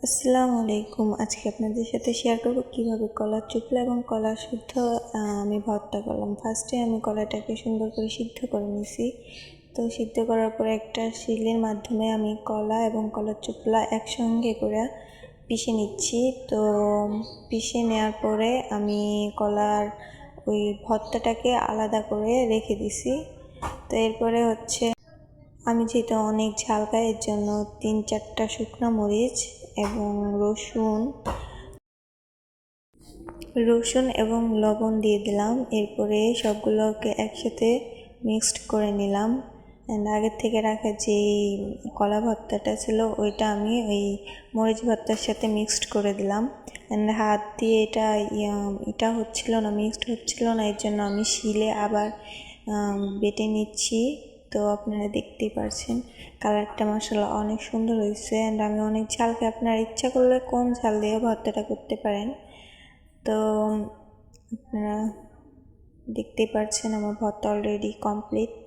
আসসালামু আলাইকুম। আজকে আপনাদের সাথে শেয়ার করব কিভাবে কলার চুপলা এবং কলা শুদ্ধ আমি ভর্তা করলাম। ফার্স্টে আমি কলাটাকে সুন্দর করে সিদ্ধ করে নিয়েছি। তো সিদ্ধ করার পরে একটা শিলের মাধ্যমে আমি কলা এবং কলার চুপলা একসঙ্গে করে পিষে নিচ্ছি। তো পিষে নেওয়ার পরে আমি কলার ওই ভর্তাটাকে আলাদা করে রেখে দিছি। তো এরপরে আমি যেহেতু অনেক ঝাল খাই এর জন্য 3-4টা শুকনো মরিচ এবং রসুন এবং লবণ দিয়ে দিলাম। এরপরে সবগুলোকে একসাথে মিক্সড করে নিলাম। আগের থেকে রাখা যে কলা ভর্তাটা ছিল ওইটা আমি ওই মরিচ ভর্তার সাথে মিক্সড করে দিলাম। হাত দিয়ে এটা হচ্ছিল না, মিক্সড হচ্ছিল না, এর জন্য আমি শিলে আবার বেটে নিচ্ছি। তো আপনারা দেখতেই পারছেন কালারটা মাশাআল্লাহ অনেক সুন্দর হয়েছে। আমি অনেক ঝাল খাই, আপনারা ইচ্ছা করলে কম ঝাল দিয়ে ভর্তাটা করতে পারেন। তো আপনারা দেখতেই পারছেন আমার ভর্তা অলরেডি কমপ্লিট।